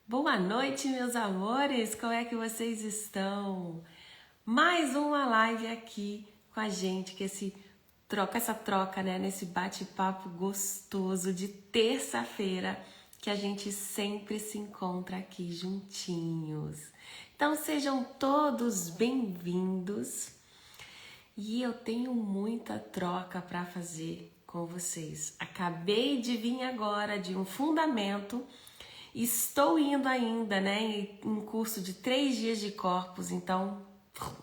Boa noite, meus amores! Como é que vocês estão? Mais uma live aqui com a gente, que essa troca, né? Nesse bate-papo gostoso de terça-feira, que a gente sempre se encontra aqui juntinhos. Então sejam todos bem-vindos. E eu tenho muita troca para fazer com vocês. Acabei de vir agora de um fundamento. Estou indo ainda, né, em um curso de 3 dias de corpos, então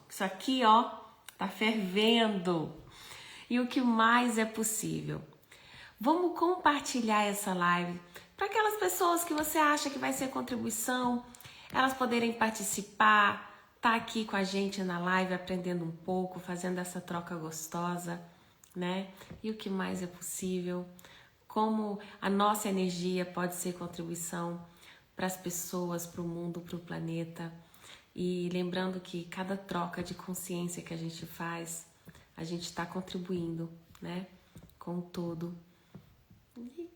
isso aqui, ó, tá fervendo. E o que mais é possível? Vamos compartilhar essa live para aquelas pessoas que você acha que vai ser contribuição, elas poderem participar, tá aqui com a gente na live, aprendendo um pouco, fazendo essa troca gostosa, né? E o que mais é possível? Como a nossa energia pode ser contribuição para as pessoas, para o mundo, para o planeta. E lembrando que cada troca de consciência que a gente faz, a gente está contribuindo, né, com o todo. E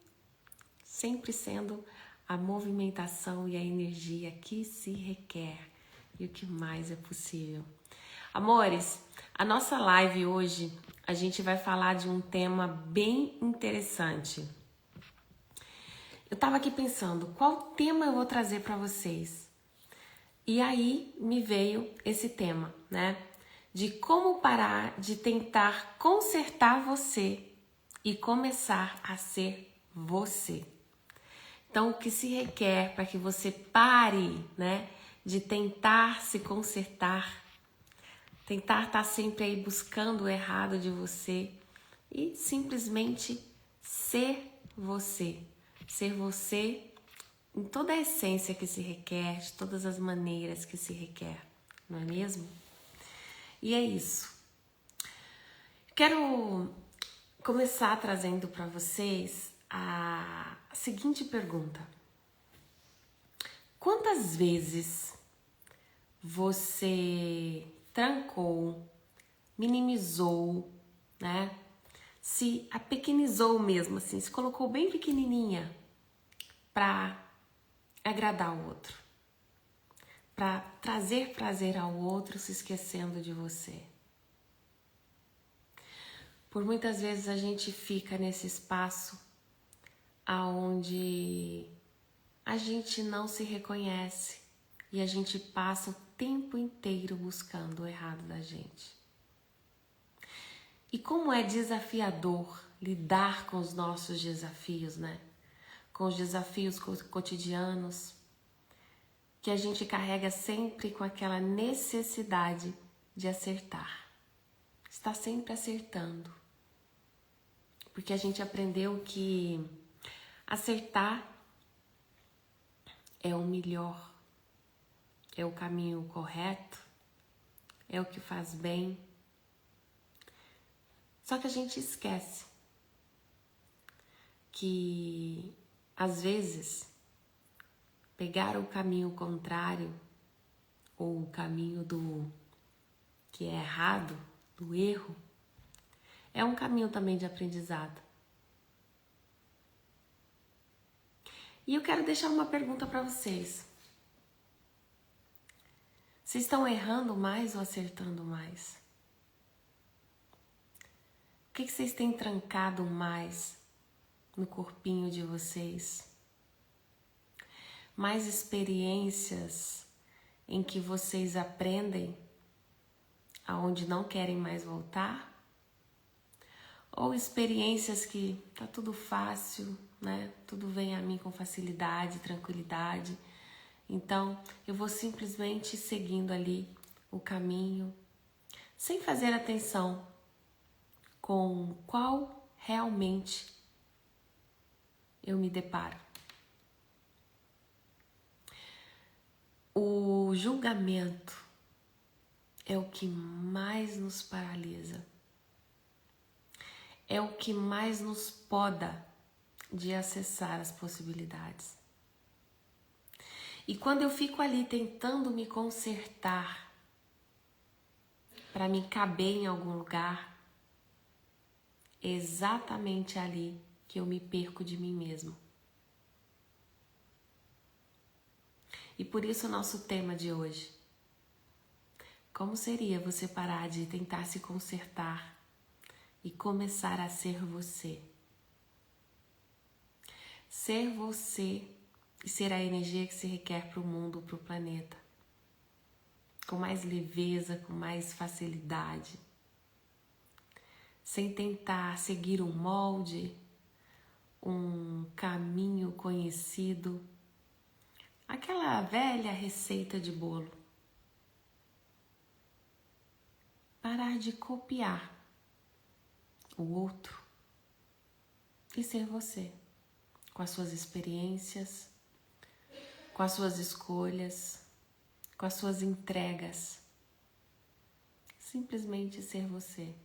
sempre sendo a movimentação e a energia que se requer e o que mais é possível. Amores, a nossa live hoje, a gente vai falar de um tema bem interessante. Eu tava aqui pensando, qual tema eu vou trazer para vocês? E aí me veio esse tema, né? De como parar de tentar consertar você e começar a ser você. Então, o que se requer para que você pare, né, de tentar se consertar, tentar estar sempre aí buscando o errado de você e simplesmente ser você. Ser você em toda a essência que se requer, de todas as maneiras que se requer, não é mesmo? E é isso. Quero começar trazendo para vocês a seguinte pergunta. Quantas vezes você trancou, minimizou, né? Se apequenizou mesmo, assim, se colocou bem pequenininha para agradar o outro, para trazer prazer ao outro, se esquecendo de você. Por muitas vezes a gente fica nesse espaço aonde a gente não se reconhece e a gente passa o tempo inteiro buscando o errado da gente. E como é desafiador lidar com os nossos desafios, né? Com os desafios cotidianos, que a gente carrega sempre com aquela necessidade de acertar. Está sempre acertando. Porque a gente aprendeu que acertar é o melhor, é o caminho correto, é o que faz bem. Só que a gente esquece que, às vezes, pegar o caminho contrário ou o caminho do que é errado, do erro, é um caminho também de aprendizado. E eu quero deixar uma pergunta para vocês. Vocês estão errando mais ou acertando mais? O que vocês têm trancado mais no corpinho de vocês? Mais experiências em que vocês aprendem aonde não querem mais voltar? Ou experiências que tá tudo fácil, né? Tudo vem a mim com facilidade, tranquilidade. Então, eu vou simplesmente seguindo ali o caminho, sem fazer atenção com qual realmente eu me deparo. O julgamento é o que mais nos paralisa. É o que mais nos poda de acessar as possibilidades. E quando eu fico ali tentando me consertar para me caber em algum lugar, é exatamente ali que eu me perco de mim mesmo. E por isso o nosso tema de hoje. Como seria você parar de tentar se consertar e começar a ser você? Ser você e ser a energia que se requer para o mundo, para o planeta. Com mais leveza, com mais facilidade. Sem tentar seguir um molde, um caminho conhecido. Aquela velha receita de bolo. Parar de copiar o outro e ser você, com as suas experiências, com as suas escolhas, com as suas entregas. Simplesmente ser você.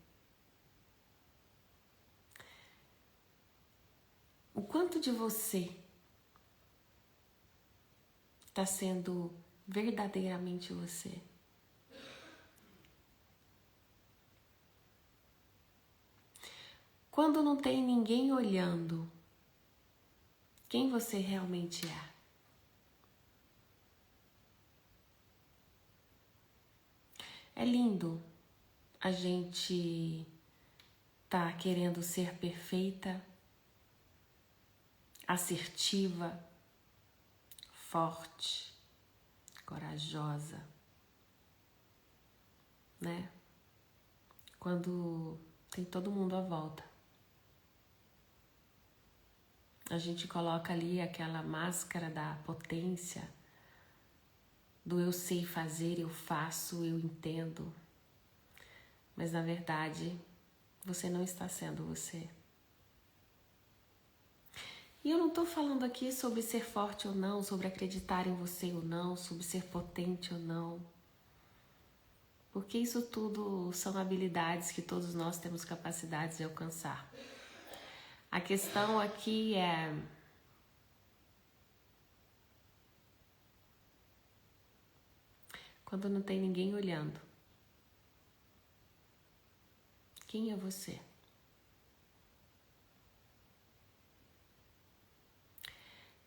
O quanto de você está sendo verdadeiramente você? Quando não tem ninguém olhando, quem você realmente é? É lindo a gente tá querendo ser perfeita, assertiva, forte, corajosa, né? Quando tem todo mundo à volta. A gente coloca ali aquela máscara da potência, do eu sei fazer, eu faço, eu entendo. Mas na verdade, você não está sendo você. E eu não estou falando aqui sobre ser forte ou não, sobre acreditar em você ou não, sobre ser potente ou não. Porque isso tudo são habilidades que todos nós temos capacidades de alcançar. A questão aqui é quando não tem ninguém olhando. Quem é você?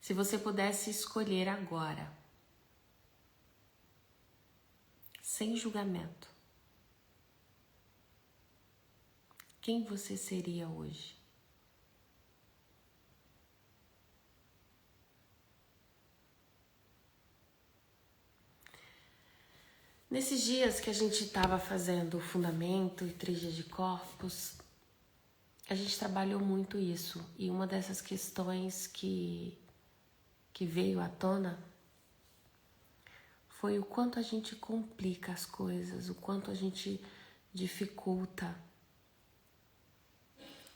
Se você pudesse escolher agora, sem julgamento, quem você seria hoje? Nesses dias que a gente estava fazendo o fundamento e tríade de corpos, a gente trabalhou muito isso. E uma dessas questões que veio à tona foi o quanto a gente complica as coisas, o quanto a gente dificulta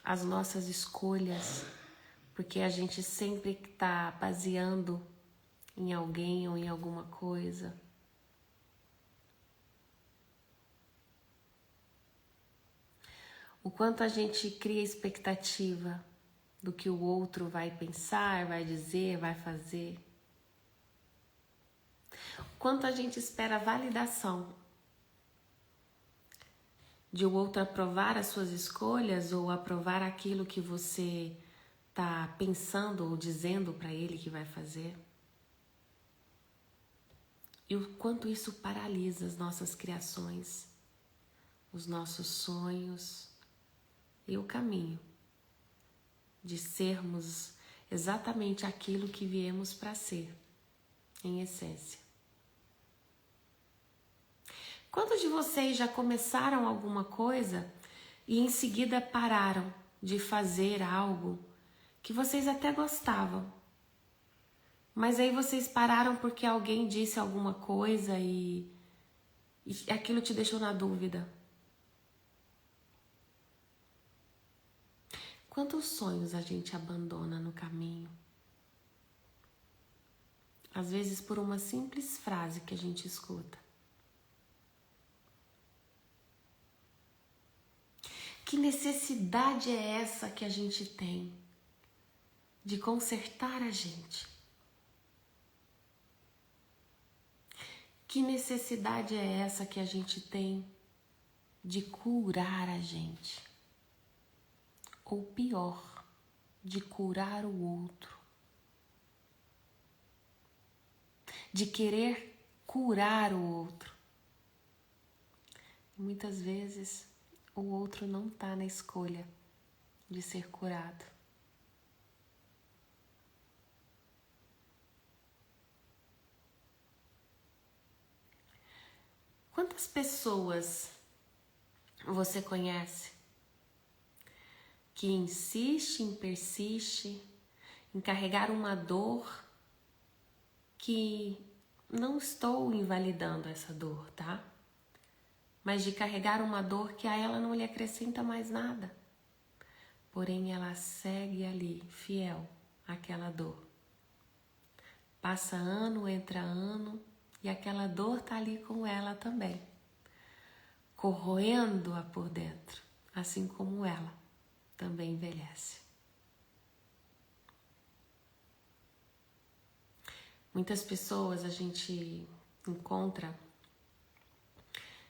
as nossas escolhas, porque a gente sempre está baseando em alguém ou em alguma coisa. O quanto a gente cria expectativa do que o outro vai pensar, vai dizer, vai fazer. O quanto a gente espera a validação de o outro aprovar as suas escolhas ou aprovar aquilo que você está pensando ou dizendo para ele que vai fazer. E o quanto isso paralisa as nossas criações, os nossos sonhos e o caminho de sermos exatamente aquilo que viemos para ser, em essência. Quantos de vocês já começaram alguma coisa e em seguida pararam de fazer algo que vocês até gostavam? Mas aí vocês pararam porque alguém disse alguma coisa e aquilo te deixou na dúvida. Quantos sonhos a gente abandona no caminho? Às vezes por uma simples frase que a gente escuta. Que necessidade é essa que a gente tem de consertar a gente? Que necessidade é essa que a gente tem de curar a gente? Ou pior, de curar o outro? de querer curar o outro. E muitas vezes o outro não está na escolha de ser curado. Quantas pessoas você conhece que insiste, persiste em carregar uma dor que não estou invalidando essa dor, tá? Mas de carregar uma dor que a ela não lhe acrescenta mais nada. Porém, ela segue ali, fiel àquela dor. Passa ano, entra ano, e aquela dor tá ali com ela também, corroendo-a por dentro, assim como ela também envelhece. Muitas pessoas a gente encontra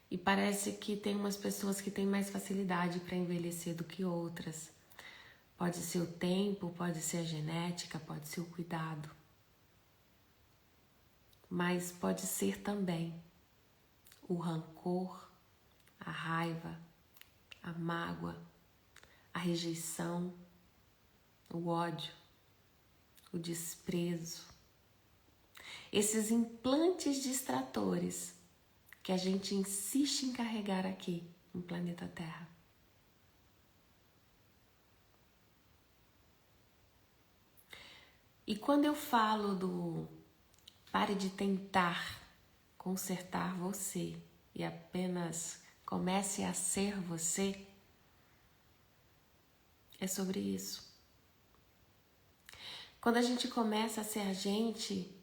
e parece que tem umas pessoas que têm mais facilidade para envelhecer do que outras. Pode ser o tempo, pode ser a genética, pode ser o cuidado. Mas pode ser também o rancor, a raiva, a mágoa, a rejeição, o ódio, o desprezo. Esses implantes distratores que a gente insiste em carregar aqui no planeta Terra. E quando eu falo do pare de tentar consertar você e apenas comece a ser você, é sobre isso. Quando a gente começa a ser a gente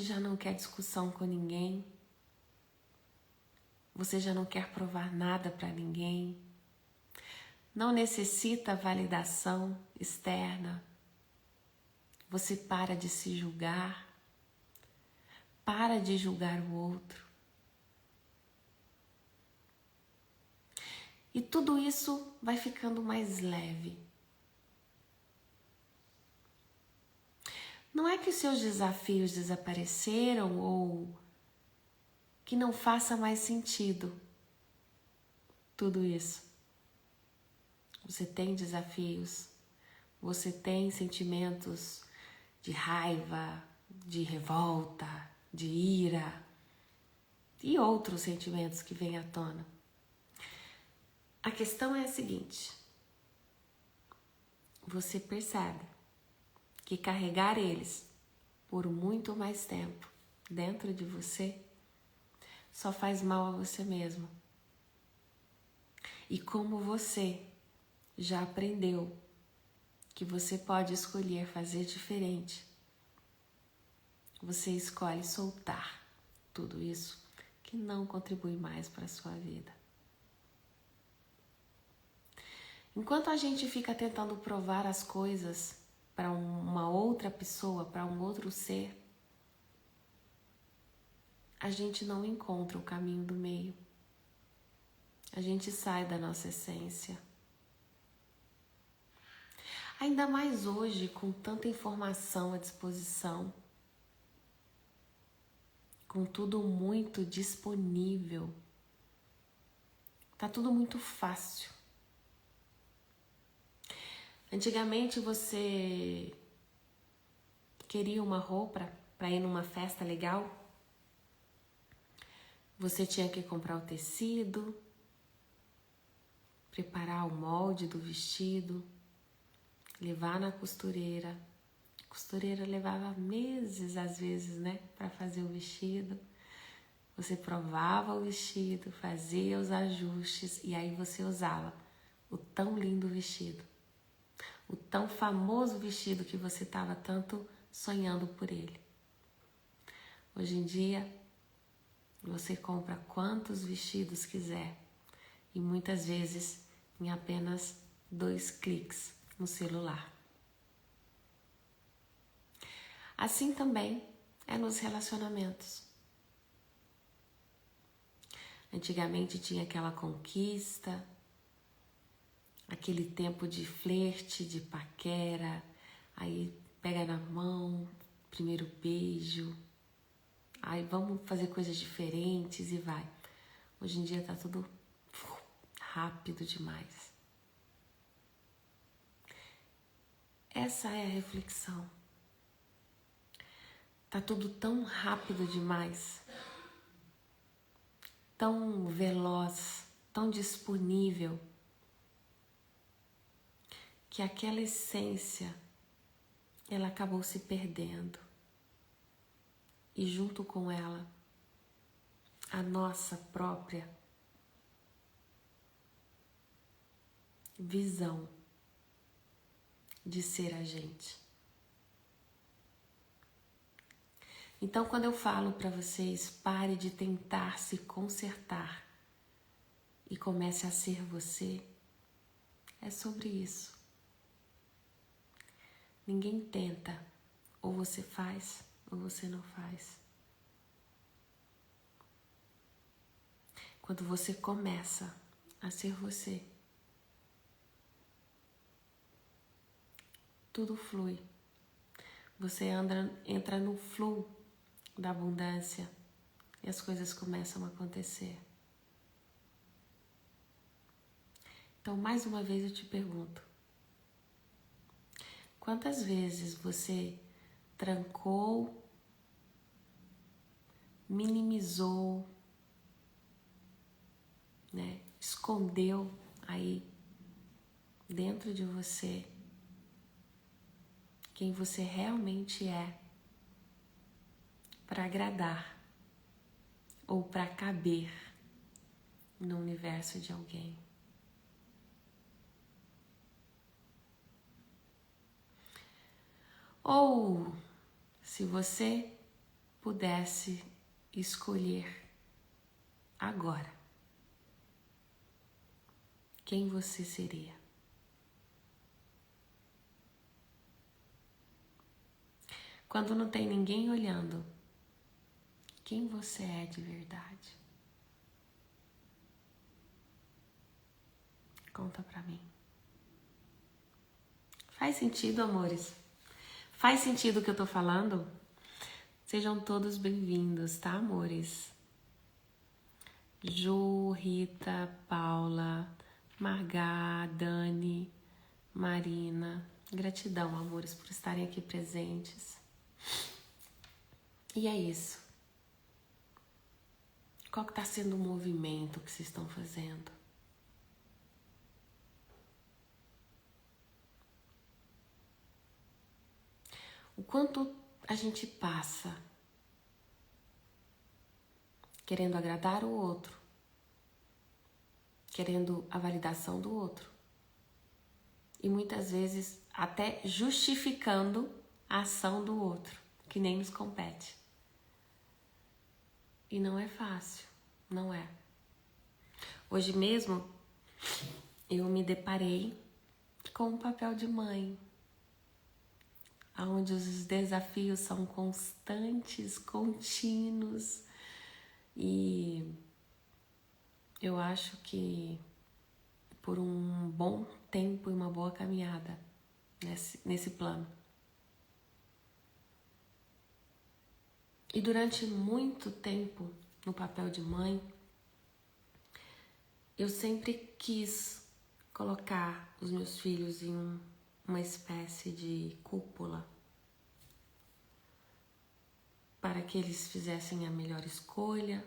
já não quer discussão com ninguém, você já não quer provar nada para ninguém, não necessita validação externa, você para de se julgar, para de julgar o outro. E tudo isso vai ficando mais leve. Não é que os seus desafios desapareceram ou que não faça mais sentido tudo isso. Você tem desafios, você tem sentimentos de raiva, de revolta, de ira e outros sentimentos que vêm à tona. A questão é a seguinte: você percebe que carregar eles por muito mais tempo dentro de você só faz mal a você mesmo. E como você já aprendeu que você pode escolher fazer diferente, você escolhe soltar tudo isso que não contribui mais para a sua vida. Enquanto a gente fica tentando provar as coisas para uma outra pessoa, para um outro ser, a gente não encontra o caminho do meio. A gente sai da nossa essência. Ainda mais hoje, com tanta informação à disposição, com tudo muito disponível. Tá tudo muito fácil. Antigamente você queria uma roupa para ir numa festa legal? Você tinha que comprar o tecido, preparar o molde do vestido, levar na costureira. A costureira levava meses, às vezes, né, para fazer o vestido. Você provava o vestido, fazia os ajustes e aí você usava o tão lindo vestido. O tão famoso vestido que você estava tanto sonhando por ele. Hoje em dia, você compra quantos vestidos quiser e muitas vezes em apenas 2 cliques no celular. Assim também é nos relacionamentos. Antigamente tinha aquela conquista, aquele tempo de flerte, de paquera, aí pega na mão, primeiro beijo. Aí vamos fazer coisas diferentes e vai. Hoje em dia tá tudo rápido demais. Essa é a reflexão. Tá tudo tão rápido demais, tão veloz, tão disponível, que aquela essência, ela acabou se perdendo. E junto com ela, a nossa própria visão de ser a gente. Então, quando eu falo para vocês, pare de tentar se consertar e comece a ser você, é sobre isso. Ninguém tenta, ou você faz, ou você não faz. Quando você começa a ser você, tudo flui. Você entra no fluxo da abundância e as coisas começam a acontecer. Então, mais uma vez eu te pergunto, quantas vezes você trancou, minimizou, né, escondeu aí dentro de você quem você realmente é para agradar ou para caber no universo de alguém? Ou se você pudesse escolher agora, quem você seria? Quando não tem ninguém olhando, quem você é de verdade? Conta pra mim. Faz sentido, amores? Faz sentido o que eu tô falando? Sejam todos bem-vindos, tá, amores? Ju, Rita, Paula, Margá, Dani, Marina. Gratidão, amores, por estarem aqui presentes. E é isso. Qual que tá sendo o movimento que vocês estão fazendo? O quanto a gente passa querendo agradar o outro, querendo a validação do outro e muitas vezes até justificando a ação do outro, que nem nos compete. E não é fácil, não é. Hoje mesmo eu me deparei com um papel de mãe, onde os desafios são constantes, contínuos, e eu acho que por um bom tempo e uma boa caminhada nesse plano. E durante muito tempo no papel de mãe, eu sempre quis colocar os meus filhos em uma espécie de cúpula para que eles fizessem a melhor escolha,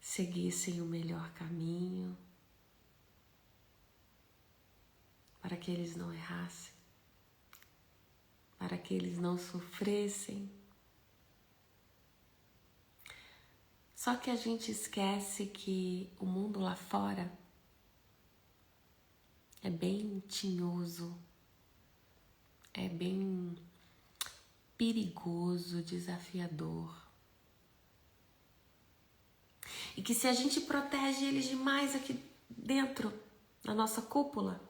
seguissem o melhor caminho, para que eles não errassem, para que eles não sofressem. Só que a gente esquece que o mundo lá fora é bem tinhoso, é bem perigoso, desafiador. E que se a gente protege eles demais aqui dentro, na nossa cúpula,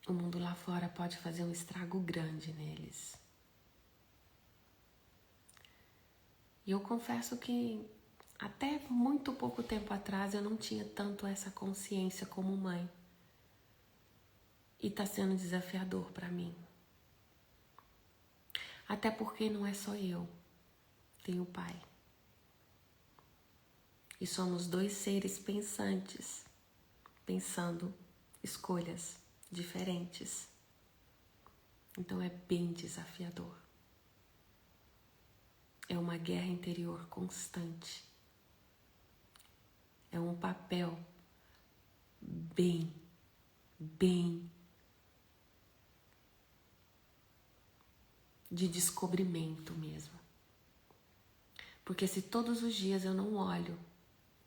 o mundo lá fora pode fazer um estrago grande neles. E eu confesso que até muito pouco tempo atrás eu não tinha tanto essa consciência como mãe. E tá sendo desafiador para mim. Até porque não é só eu, tem o Pai. E somos dois seres pensantes, pensando escolhas diferentes. Então é bem desafiador. É uma guerra interior constante. É um papel bem de descobrimento mesmo. Porque se todos os dias eu não olho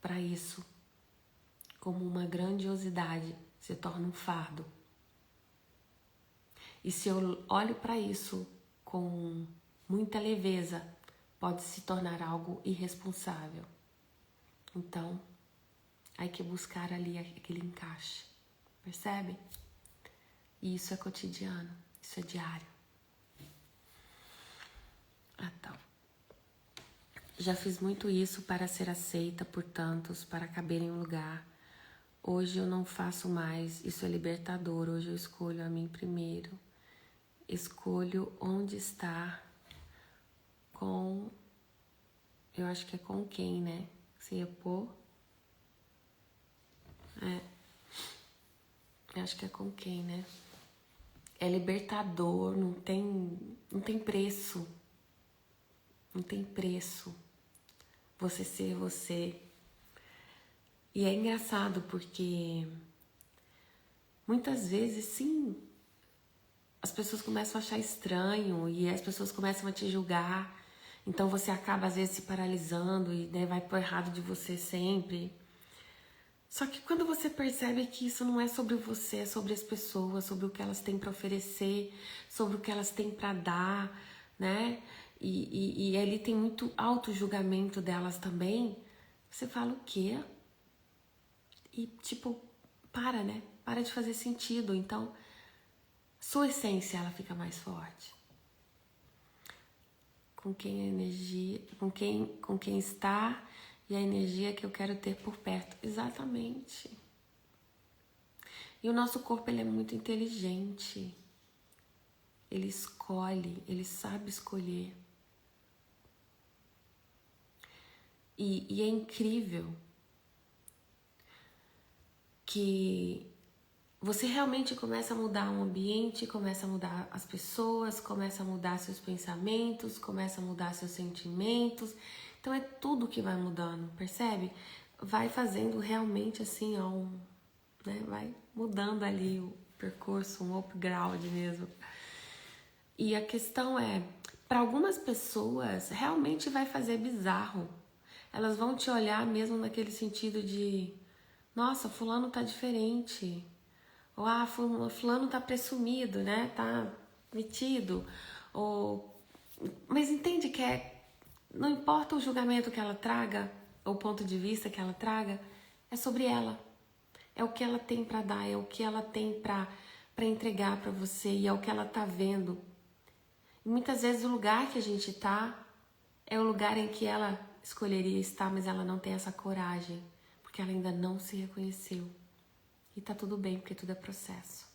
para isso como uma grandiosidade, se torna um fardo. E se eu olho para isso com muita leveza, pode se tornar algo irresponsável. Então, há que buscar ali aquele encaixe, percebe? E isso é cotidiano, isso é diário. Então, já fiz muito isso para ser aceita por tantos, para caber em um lugar. Hoje eu não faço mais, isso é libertador. Hoje eu escolho a mim primeiro. Escolho onde estar com... Eu acho que é com quem, né? Você ia pôr? Eu acho que é com quem, né? É libertador, não tem preço. Não tem preço. Você ser você. E é engraçado porque muitas vezes, sim, as pessoas começam a achar estranho e as pessoas começam a te julgar. Então você acaba às vezes se paralisando e vai pro errado de você sempre. Só que quando você percebe que isso não é sobre você, é sobre as pessoas, sobre o que elas têm para oferecer, sobre o que elas têm para dar, né? E ali tem muito auto-julgamento delas também. Você fala o quê? E tipo, para, né? Para de fazer sentido. Então, sua essência, ela fica mais forte. Com quem a energia, com quem está e a energia que eu quero ter por perto. Exatamente. E o nosso corpo, ele é muito inteligente. Ele escolhe, ele sabe escolher. E é incrível que você realmente começa a mudar o ambiente, começa a mudar as pessoas, começa a mudar seus pensamentos, começa a mudar seus sentimentos. Então é tudo que vai mudando, percebe? Vai fazendo realmente assim, ó, né? Vai mudando ali o percurso, um upgrade mesmo. E a questão é, para algumas pessoas realmente vai fazer bizarro. Elas vão te olhar mesmo naquele sentido de, nossa, fulano tá diferente. Ou, ah, fulano tá presumido, né? Tá metido. Ou... Mas entende que não importa o julgamento que ela traga, ou o ponto de vista que ela traga, é sobre ela. É o que ela tem para dar, é o que ela tem para entregar para você e é o que ela tá vendo. E muitas vezes o lugar que a gente tá é o lugar em que ela escolheria estar, mas ela não tem essa coragem, porque ela ainda não se reconheceu. E tá tudo bem, porque tudo é processo.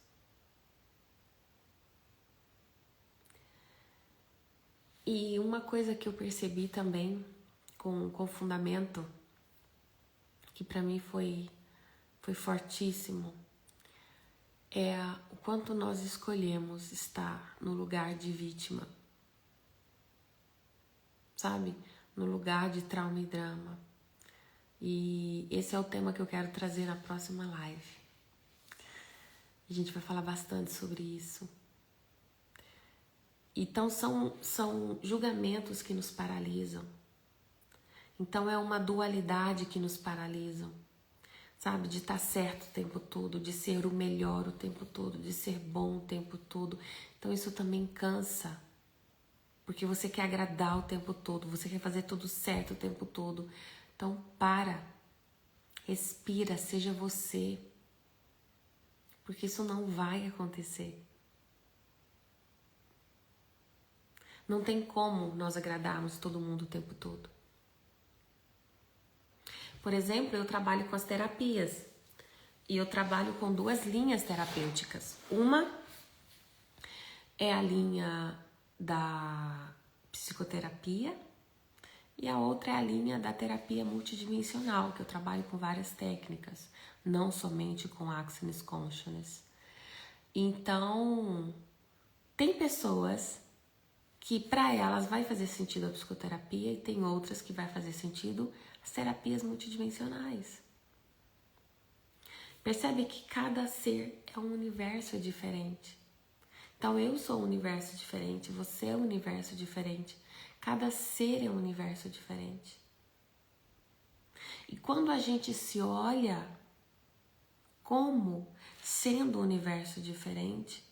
E uma coisa que eu percebi também, com fundamento, que pra mim foi fortíssimo, é o quanto nós escolhemos estar no lugar de vítima. Sabe? No lugar de trauma e drama. E esse é o tema que eu quero trazer na próxima live. A gente vai falar bastante sobre isso. Então são julgamentos que nos paralisam. Então é uma dualidade que nos paralisam. Sabe? De estar certo o tempo todo, de ser o melhor o tempo todo, de ser bom o tempo todo. Então isso também cansa. Porque você quer agradar o tempo todo, você quer fazer tudo certo o tempo todo. Então para, respira, seja você. Porque isso não vai acontecer. Não tem como nós agradarmos todo mundo o tempo todo. Por exemplo, eu trabalho com as terapias. E eu trabalho com 2 linhas terapêuticas. Uma é a linha da psicoterapia e a outra é a linha da terapia multidimensional, que eu trabalho com várias técnicas, não somente com Access Consciousness. Então, tem pessoas que para elas vai fazer sentido a psicoterapia e tem outras que vai fazer sentido as terapias multidimensionais. Percebe que cada ser é um universo diferente. Então eu sou um universo diferente, você é um universo diferente. Cada ser é um universo diferente. E quando a gente se olha como sendo um universo diferente,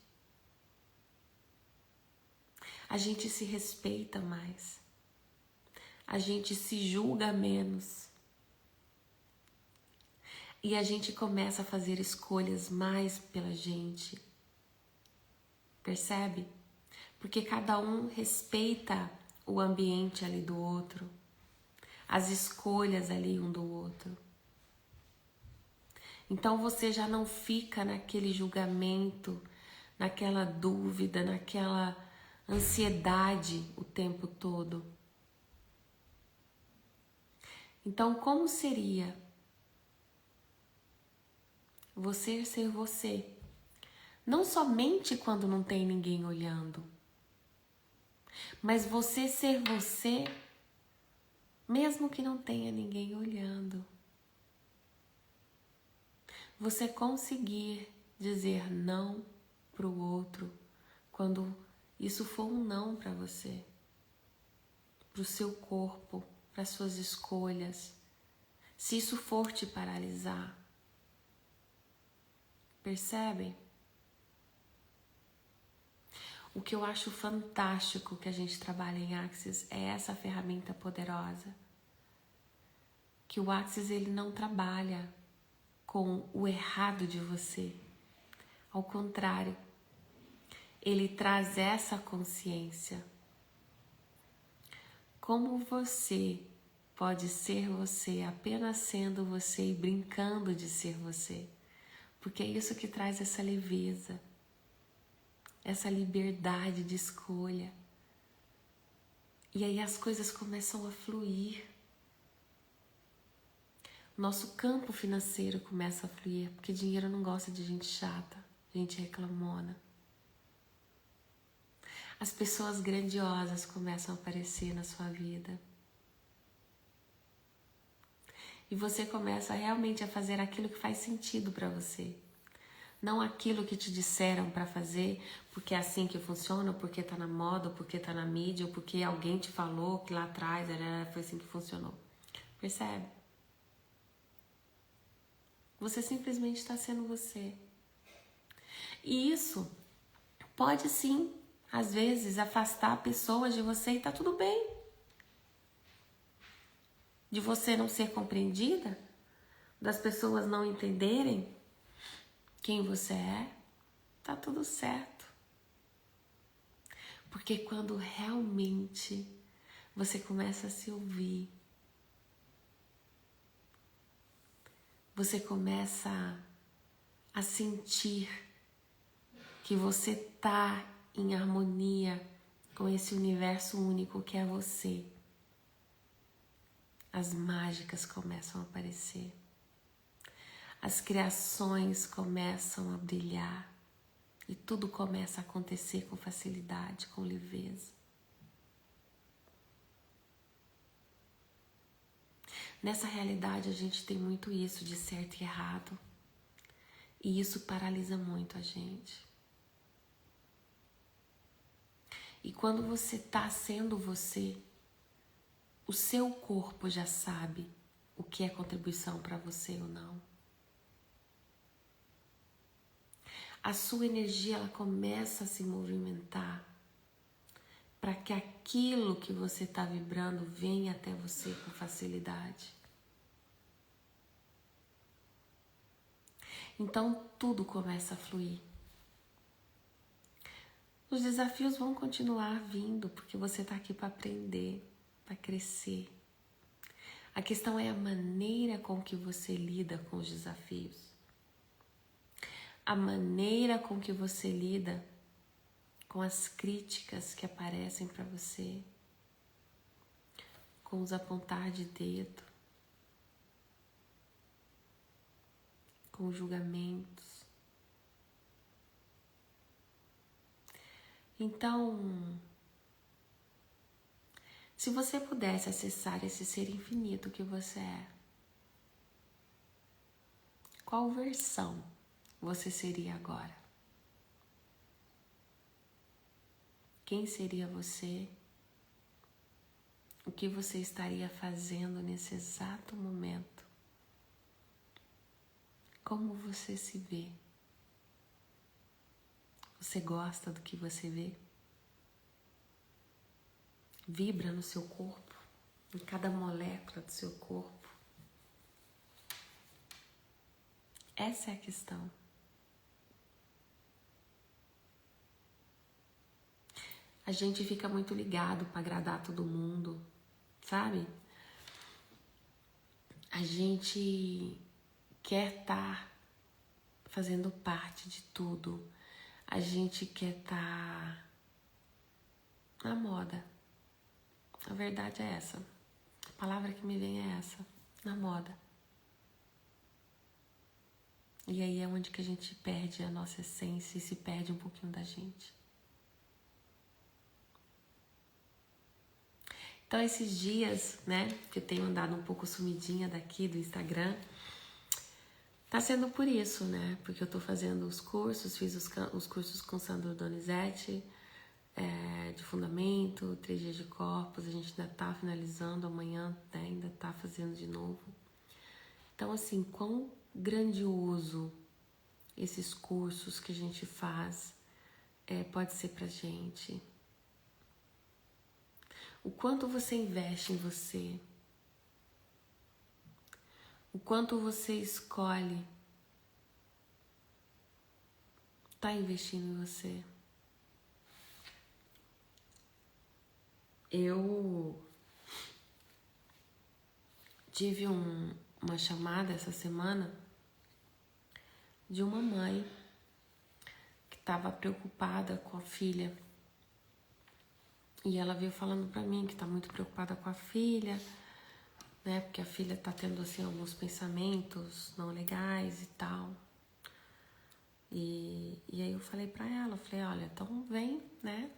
a gente se respeita mais, a gente se julga menos e a gente começa a fazer escolhas mais pela gente. Percebe? Porque cada um respeita o ambiente ali do outro, as escolhas ali um do outro. Então você já não fica naquele julgamento, naquela dúvida, naquela ansiedade o tempo todo. Então, como seria você ser você? Não somente quando não tem ninguém olhando, mas você ser você, mesmo que não tenha ninguém olhando. Você conseguir dizer não para o outro quando isso for um não para você, para o seu corpo, para as suas escolhas, se isso for te paralisar. Percebem? O que eu acho fantástico que a gente trabalha em Access é essa ferramenta poderosa. Que o Access ele não trabalha com o errado de você. Ao contrário, ele traz essa consciência. Como você pode ser você apenas sendo você e brincando de ser você. Porque é isso que traz essa leveza, essa liberdade de escolha. E aí as coisas começam a fluir. Nosso campo financeiro começa a fluir, porque dinheiro não gosta de gente chata, gente reclamona. As pessoas grandiosas começam a aparecer na sua vida. E você começa realmente a fazer aquilo que faz sentido para você. Não aquilo que te disseram para fazer, porque é assim que funciona, ou porque tá na moda, ou porque tá na mídia, ou porque alguém te falou que lá atrás foi assim que funcionou. Percebe? Você simplesmente está sendo você. E isso pode sim, às vezes, afastar pessoas de você e tá tudo bem. De você não ser compreendida, das pessoas não entenderem quem você é, tá tudo certo. Porque quando realmente você começa a se ouvir, você começa a sentir que você tá em harmonia com esse universo único que é você. As mágicas começam a aparecer. As criações começam a brilhar. E tudo começa a acontecer com facilidade, com leveza. Nessa realidade a gente tem muito isso de certo e errado. E isso paralisa muito a gente. E quando você está sendo você, o seu corpo já sabe o que é contribuição para você ou não. A sua energia ela começa a se movimentar para que aquilo que você está vibrando venha até você com facilidade. Então tudo começa a fluir. Os desafios vão continuar vindo porque você está aqui para aprender, para crescer. A questão é a maneira com que você lida com os desafios. A maneira com que você lida com as críticas que aparecem para você, com os apontar de dedo, com julgamentos. Então, se você pudesse acessar esse ser infinito que você é, qual versão você seria agora? Quem seria você? O que você estaria fazendo nesse exato momento? Como você se vê? Você gosta do que você vê? Vibra no seu corpo, em cada molécula do seu corpo? Essa é a questão. A gente fica muito ligado para agradar todo mundo, sabe? A gente quer estar fazendo parte de tudo. A gente quer estar na moda. A verdade é essa. A palavra que me vem é essa, na moda. E aí é onde que a gente perde a nossa essência e se perde um pouquinho da gente. Então esses dias, né, que eu tenho andado um pouco sumidinha daqui do Instagram, tá sendo por isso, né, porque eu tô fazendo os cursos, fiz os cursos com Sandro Donizete, de fundamento, 3 dias de corpos, a gente ainda tá finalizando, amanhã né, ainda tá fazendo de novo. Então assim, quão grandioso esses cursos que a gente faz pode ser pra gente. O quanto você investe em você, o quanto você escolhe tá investindo em você. Eu tive uma chamada essa semana de uma mãe que estava preocupada com a filha. E ela veio falando pra mim que tá muito preocupada com a filha, né? Porque a filha tá tendo, assim, alguns pensamentos não legais e tal. E aí eu falei pra ela, olha, então vem, né?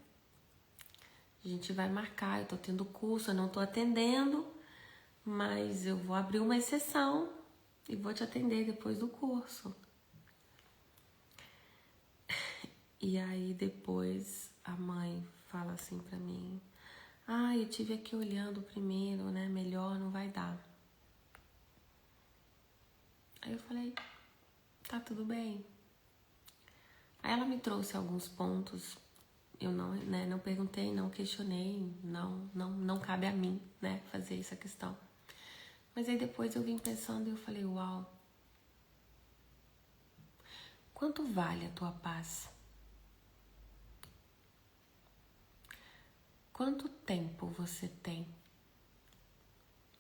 A gente vai marcar, eu tô tendo curso, eu não tô atendendo, mas eu vou abrir uma exceção e vou te atender depois do curso. E aí depois a mãe fala assim pra mim, eu tive aqui olhando primeiro, né, melhor não vai dar. Aí eu falei, tá tudo bem. Aí ela me trouxe alguns pontos, eu não perguntei, não questionei, não cabe a mim, né, fazer essa questão. Mas aí depois eu vim pensando e eu falei, uau, quanto vale a tua paz? Quanto tempo você tem?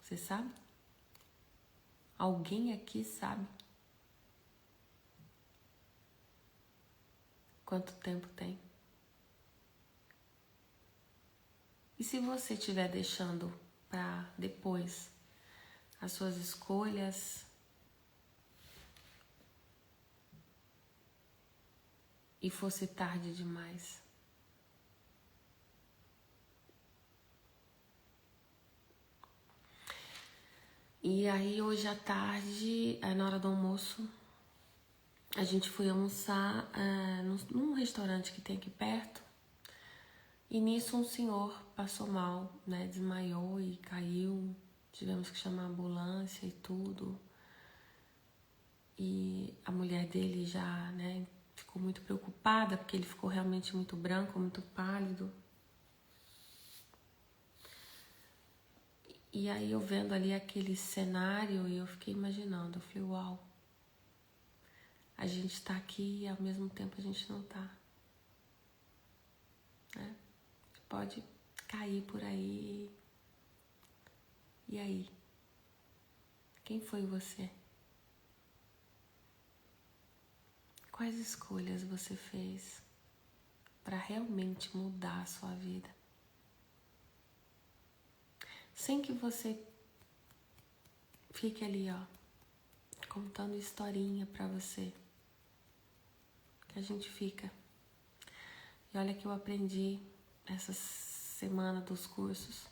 Você sabe? Alguém aqui sabe? Quanto tempo tem? E se você estiver deixando para depois as suas escolhas e fosse tarde demais? E aí hoje à tarde, na hora do almoço, a gente foi almoçar num restaurante que tem aqui perto. E nisso um senhor passou mal, né? Desmaiou e caiu. Tivemos que chamar a ambulância e tudo. E a mulher dele já, né, ficou muito preocupada porque ele ficou realmente muito branco, muito pálido. E aí eu vendo ali aquele cenário e eu fiquei imaginando, eu falei, uau, a gente tá aqui e ao mesmo tempo a gente não tá, né? Pode cair por aí. E aí? Quem foi você? Quais escolhas você fez? para realmente mudar a sua vida. Sem que você fique ali, ó, contando historinha pra você. Que a gente fica. E olha que eu aprendi essa semana dos cursos,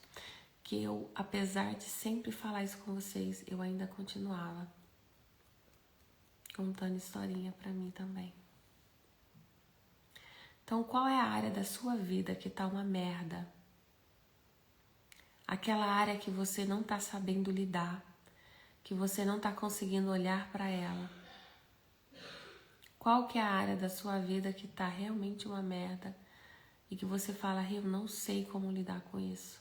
que eu, apesar de sempre falar isso com vocês, eu ainda continuava contando historinha pra mim também. Então, qual é a área da sua vida que tá uma merda? Aquela área que você não tá sabendo lidar, que você não tá conseguindo olhar pra ela. Qual que é a área da sua vida que tá realmente uma merda e que você fala, eu não sei como lidar com isso?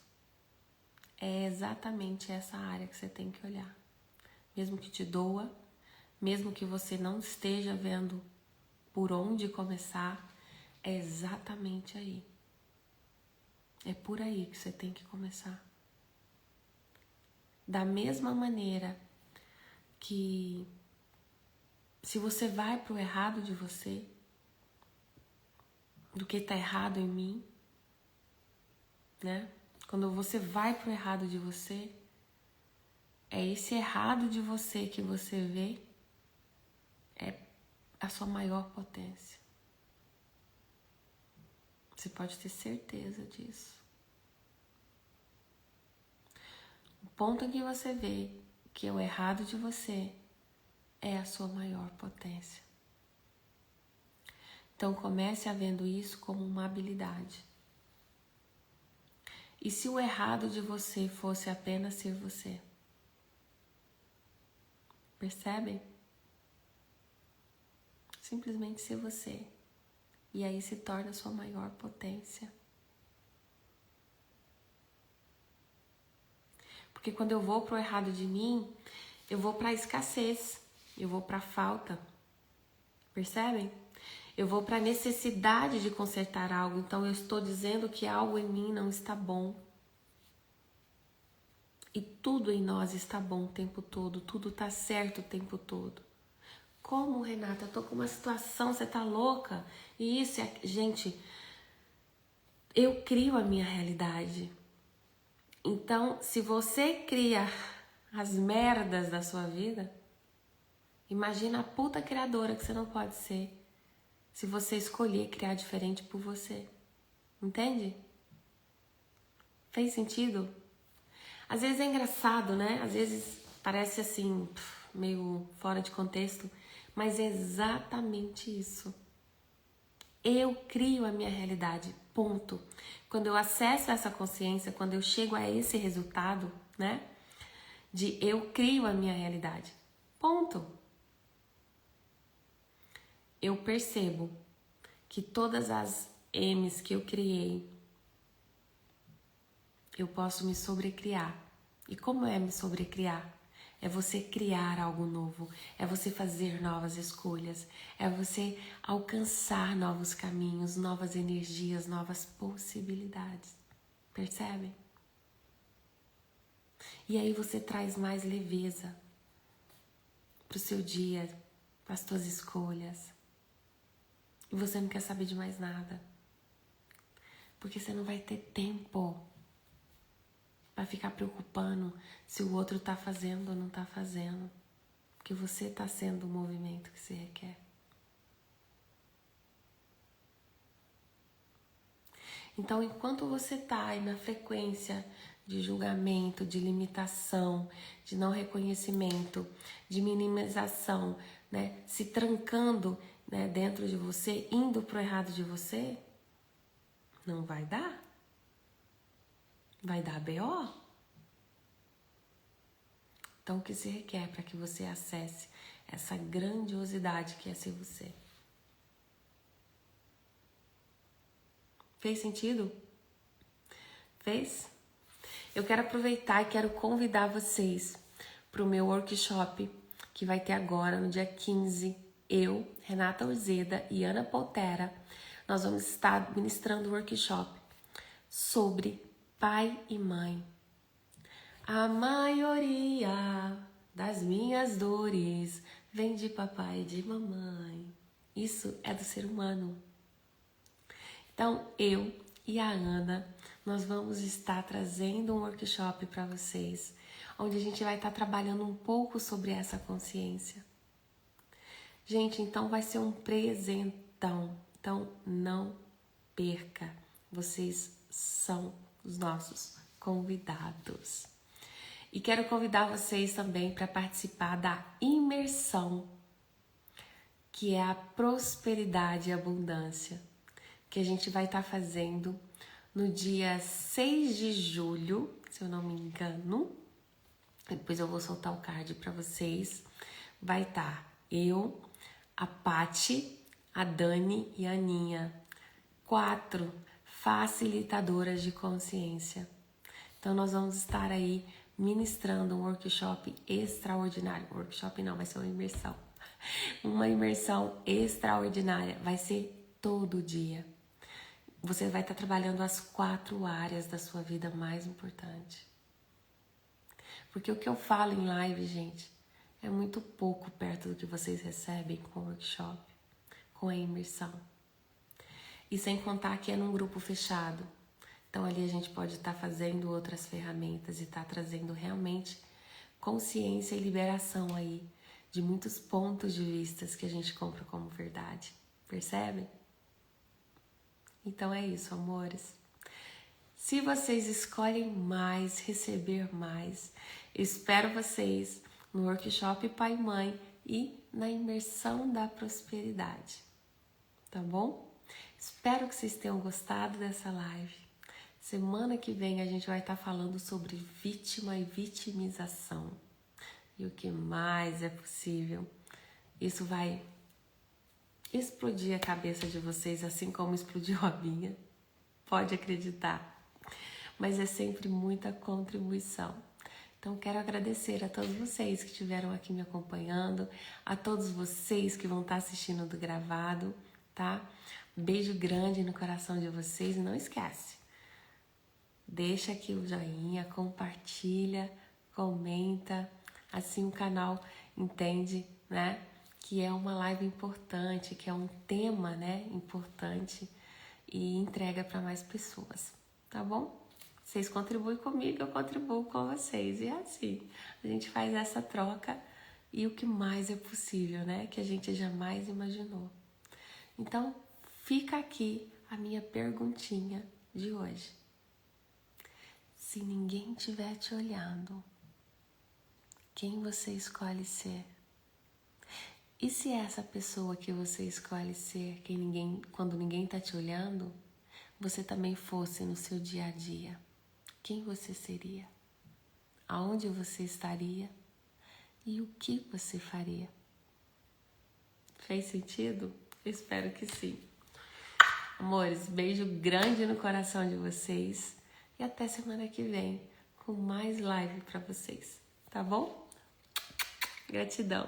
É exatamente essa área que você tem que olhar. Mesmo que te doa, mesmo que você não esteja vendo por onde começar, é exatamente aí. É por aí que você tem que começar. Da mesma maneira que se você vai pro errado de você, do que tá errado em mim, né? Quando você vai pro errado de você, é esse errado de você que você vê, é a sua maior potência. Você pode ter certeza disso. O ponto em que você vê que é o errado de você é a sua maior potência. Então comece a vendo isso como uma habilidade. E se o errado de você fosse apenas ser você? Percebem? Simplesmente ser você. E aí se torna a sua maior potência. Porque quando eu vou pro errado de mim, eu vou pra escassez, eu vou pra falta. Percebem? Eu vou pra necessidade de consertar algo, então eu estou dizendo que algo em mim não está bom. E tudo em nós está bom o tempo todo, tudo tá certo o tempo todo. Como, Renata? Eu tô com uma situação, você tá louca? E isso é... Gente, eu crio a minha realidade. Então, se você cria as merdas da sua vida, imagina a puta criadora que você não pode ser se você escolher criar diferente por você. Entende? Fez sentido? Às vezes é engraçado, né? Às vezes parece assim, meio fora de contexto, mas é exatamente isso. Eu crio a minha realidade, ponto. Quando eu acesso essa consciência, quando eu chego a esse resultado, né? De eu crio a minha realidade, ponto. Eu percebo que todas as M's que eu criei, eu posso me sobrecriar. E como é me sobrecriar? É você criar algo novo, é você fazer novas escolhas, é você alcançar novos caminhos, novas energias, novas possibilidades. Percebem? E aí você traz mais leveza pro seu dia, para as tuas escolhas. E você não quer saber de mais nada. Porque você não vai ter tempo para ficar preocupando se o outro tá fazendo ou não tá fazendo. Porque você tá sendo o movimento que você requer. Então, enquanto você tá aí na frequência de julgamento, de limitação, de não reconhecimento, de minimização, né, se trancando, né, dentro de você, indo pro errado de você, não vai dar. Vai dar BO. Então, o que se requer para que você acesse essa grandiosidade que é ser você? Fez sentido? Fez? Eu quero aproveitar e quero convidar vocês para o meu workshop que vai ter agora no dia 15. Eu, Renata Urzeda e Ana Poltera, nós vamos estar ministrando um workshop sobre pai e mãe. A maioria das minhas dores vem de papai e de mamãe. Isso é do ser humano. Então, eu e a Ana, nós vamos estar trazendo um workshop para vocês, onde a gente vai estar trabalhando um pouco sobre essa consciência. Gente, então vai ser um presentão. Então, não perca. Vocês são os nossos convidados. E quero convidar vocês também para participar da imersão, que é a prosperidade e abundância, que a gente vai estar fazendo no dia 6 de julho, se eu não me engano. Depois eu vou soltar o card para vocês. Vai estar eu, a Pati, a Dani e a Aninha. 4 facilitadoras de consciência. Então nós vamos estar aí ministrando um workshop extraordinário. Workshop não, vai ser uma imersão. Uma imersão extraordinária. Vai ser todo dia. Você vai estar trabalhando as 4 áreas da sua vida mais importante. Porque o que eu falo em live, gente, é muito pouco perto do que vocês recebem com o workshop, com a imersão. E sem contar que é num grupo fechado. Então ali a gente pode estar fazendo outras ferramentas e estar trazendo realmente consciência e liberação aí de muitos pontos de vista que a gente compra como verdade. Percebem? Então é isso, amores. Se vocês escolhem mais, receber mais, eu espero vocês no workshop Pai e Mãe e na imersão da prosperidade. Tá bom? Espero que vocês tenham gostado dessa live. Semana que vem a gente vai estar falando sobre vítima e vitimização. E o que mais é possível. Isso vai explodir a cabeça de vocês, assim como explodiu a minha. Pode acreditar. Mas é sempre muita contribuição. Então quero agradecer a todos vocês que estiveram aqui me acompanhando, a todos vocês que vão estar assistindo do gravado, tá? Beijo grande no coração de vocês e não esquece. Deixa aqui o joinha, compartilha, comenta, assim o canal entende, né? Que é uma live importante, que é um tema, né? Importante e entrega para mais pessoas, tá bom? Vocês contribuem comigo, eu contribuo com vocês. E é assim, a gente faz essa troca e o que mais é possível, né? Que a gente jamais imaginou. Então, fica aqui a minha perguntinha de hoje. Se ninguém estiver te olhando, quem você escolhe ser? E se essa pessoa que você escolhe ser, quando ninguém está te olhando, você também fosse no seu dia a dia? Quem você seria? Aonde você estaria? E o que você faria? Fez sentido? Eu espero que sim. Amores, beijo grande no coração de vocês. E até semana que vem com mais live para vocês, tá bom? Gratidão.